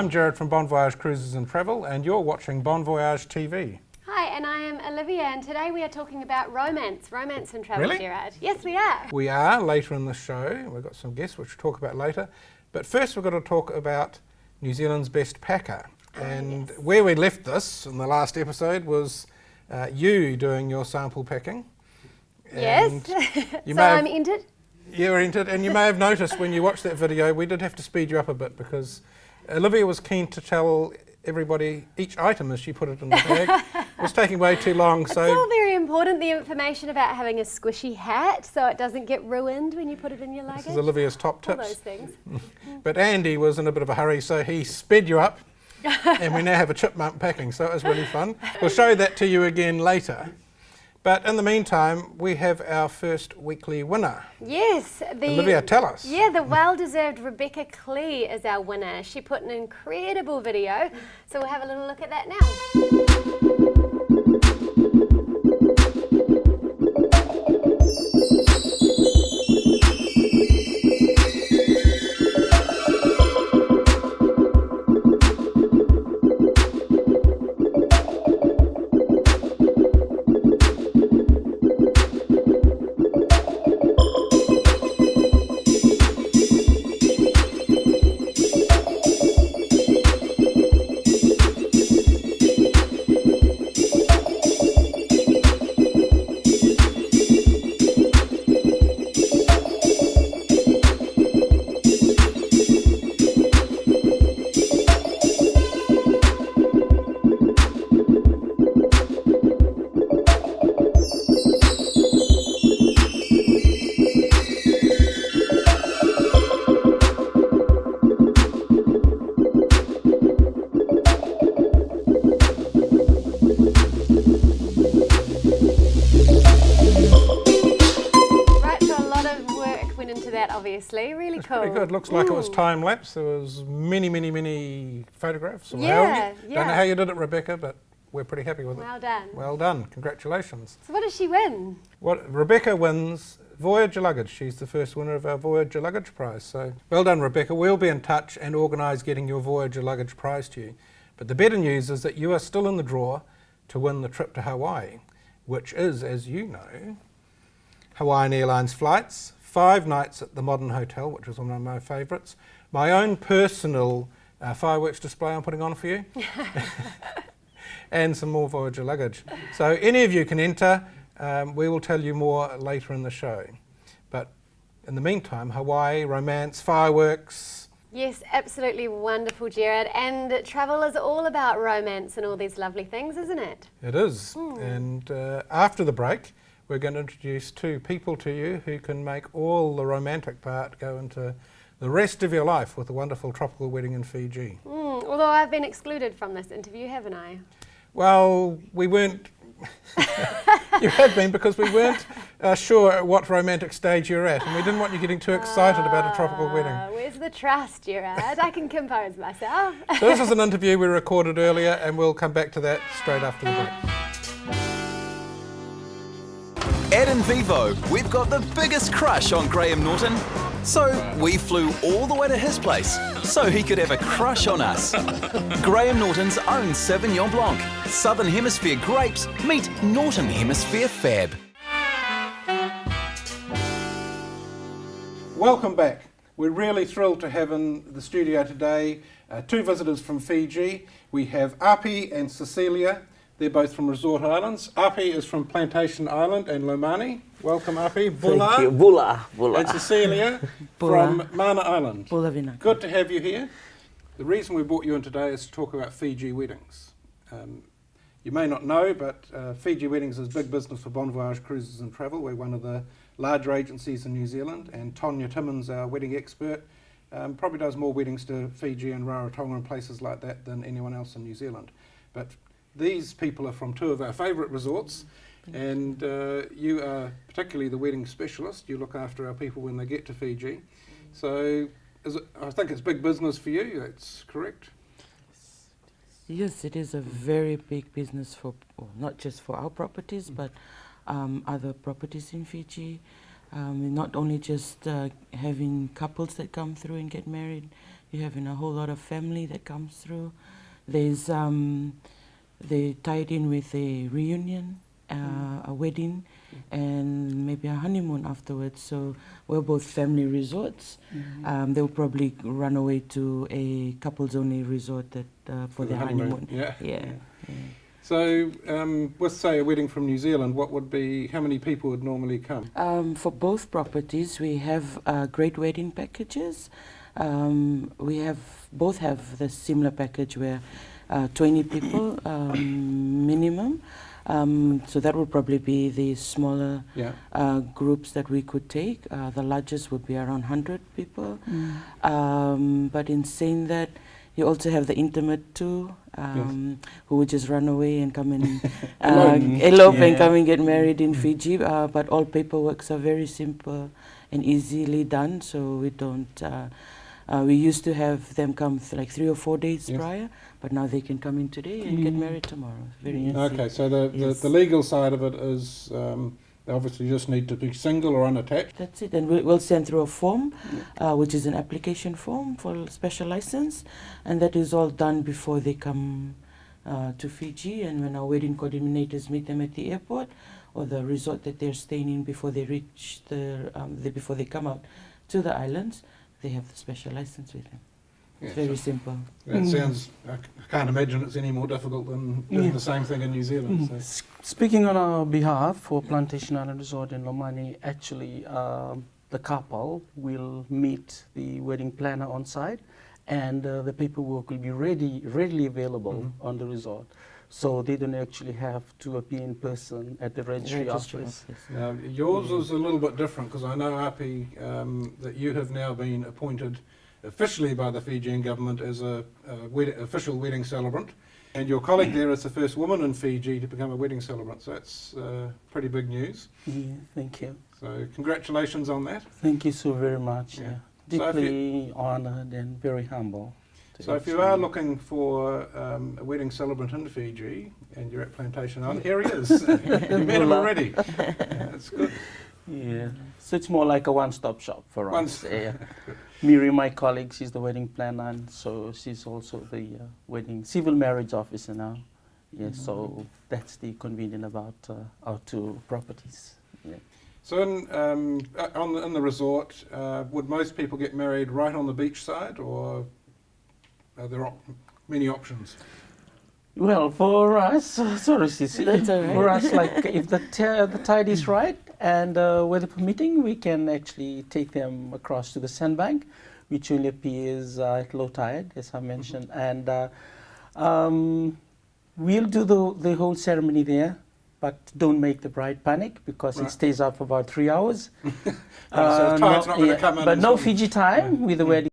I'm Jared from Voyage Cruises and Travel, and you're watching Voyage TV. Hi, and I am Olivia, and today we are talking about romance and travel, Really? Gerard. Yes, we are. We are later in the show. We've got some guests which we'll talk about later. But first we've got to talk about New Zealand's best packer. And yes. Where we left this in the last episode was you doing your sample packing. Yes. You So I'm entered? You're entered, and you may have noticed when you watched that video, we did have to speed you up a bit because Olivia was keen to tell everybody each item as she put it in the bag. It was taking way too long. It's all very important, the information about having a squishy hat so it doesn't get ruined when you put it in your luggage. This is Olivia's top all tips. those things. But Andy was in a bit of a hurry, so he sped you up, and we now have a chipmunk packing, so it was really fun. We'll show that to you again later. But in the meantime, we have our first weekly winner. Yes. Olivia, tell us. Yeah, the well-deserved Rebecca Clee is our winner. She put an incredible video, so we'll have a little look at that now. Obviously, really cool. Pretty good. Looks like it was time lapse. There was many photographs. Yeah. Don't know how you did it, Rebecca, but we're pretty happy with it. Well done. Well done. Congratulations. So what does she win? Rebecca wins Voyage luggage. She's the first winner of our Voyage luggage prize. So well done, Rebecca. We'll be in touch and organise getting your Voyage luggage prize to you. But the better news is that you are still in the draw to win the trip to Hawaii, which is, as you know, Hawaiian Airlines flights, 5 nights at the Modern Hotel, which is one of my favourites. My own personal fireworks display I'm putting on for you. And some more Voyager luggage. So any of you can enter. We will tell you more later in the show. But in the meantime, Hawaii, romance, fireworks. Yes, absolutely wonderful, Gerard. And travel is all about romance and all these lovely things, isn't it? It is. And after the break, we're going to introduce 2 people to you who can make all the romantic part go into the rest of your life with a wonderful tropical wedding in Fiji. Although I've been excluded from this interview, haven't I? Well, we weren't. You had been, because we weren't sure at what romantic stage you're at, and we didn't want you getting too excited about a tropical wedding. Where's the trust, Gerard? I can compose myself. So this is an interview we recorded earlier, and we'll come back to that straight after the break. Ed and Vivo, we've got the biggest crush on Graham Norton. So we flew all the way to his place so he could have a crush on us. Graham Norton's own Sauvignon Blanc. Southern Hemisphere grapes meet Northern Hemisphere fab. Welcome back. We're really thrilled to have in the studio today 2 visitors from Fiji. We have Api and Cecilia. They're both from Resort Islands. Api is from Plantation Island and Lomani. Welcome, Api. Bula. Thank you. Bula. And Cecilia from Mana Island. Bula Vinaka. Good to have you here. The reason we brought you in today is to talk about Fiji weddings. You may not know, but Fiji Weddings is big business for Voyage Cruises and Travel. We're one of the larger agencies in New Zealand, and Tonya Timmins, our wedding expert, probably does more weddings to Fiji and Rarotonga and places like that than anyone else in New Zealand. But these people are from 2 of our favourite resorts, and you are particularly the wedding specialist. You look after our people when they get to Fiji. So I think it's big business for you, that's correct? Yes, it is a very big business for, not just for our properties, but other properties in Fiji. Not only just having couples that come through and get married, You're having a whole lot of family that comes through. There's they tied in with a reunion, a wedding, and maybe a honeymoon afterwards. So we're both family resorts. They'll probably run away to a couples-only resort that for their honeymoon. Yeah. So, with say a wedding from New Zealand, how many people would normally come? For both properties, we have great wedding packages. We both have the similar package where 20 people minimum. So that would probably be the smaller groups that we could take. The largest would be around 100 people. But in saying that, you also have the intimate too, who would just run away and come and elope and come and get married in Fiji. But all paperworks are very simple and easily done, so we don't. We used to have them come like 3 or 4 days prior, but now they can come in today and get married tomorrow. Very easy. Okay, so the legal side of it is they obviously just need to be single or unattached. That's it, and we'll send through a form, which is an application form for special license, and that is all done before they come to Fiji. And when our wedding coordinators meet them at the airport or the resort that they're staying in before they reach before they come out to the islands, they have the special license with them. It's very simple. That sounds, I can't imagine it's any more difficult than doing the same thing in New Zealand. So. Speaking on our behalf for Plantation Island Resort in Lomani, actually the couple will meet the wedding planner on site, and the paperwork will be readily available on the resort. So they don't actually have to appear in person at the registry office. Now, yours is a little bit different, because I know, Api, that you have now been appointed officially by the Fijian government as a official wedding celebrant, and your colleague there is the first woman in Fiji to become a wedding celebrant, so that's pretty big news. Yeah, thank you. So congratulations on that. Thank you so very much. Deeply honoured and very humble. So if you are looking for a wedding celebrant in Fiji and you're at Plantation Island, here he is. You met him already. That's good. Yeah, so it's more like a one-stop shop for us. Miri, my colleague, she's the wedding planner, and so she's also the wedding civil marriage officer now. Yes, so that's the convenient about our two properties. Yeah. So in the resort, would most people get married right on the beach side, or are there many options? Well, for us, sorry, Sissy, That's all right. for us, like if the tide is right and weather permitting, we can actually take them across to the sandbank, which only appears at low tide, as I mentioned, and we'll do the whole ceremony there. But don't make the bride panic, because it stays up for about 3 hours. So tide's not going to come in. But no Fiji time with the wedding.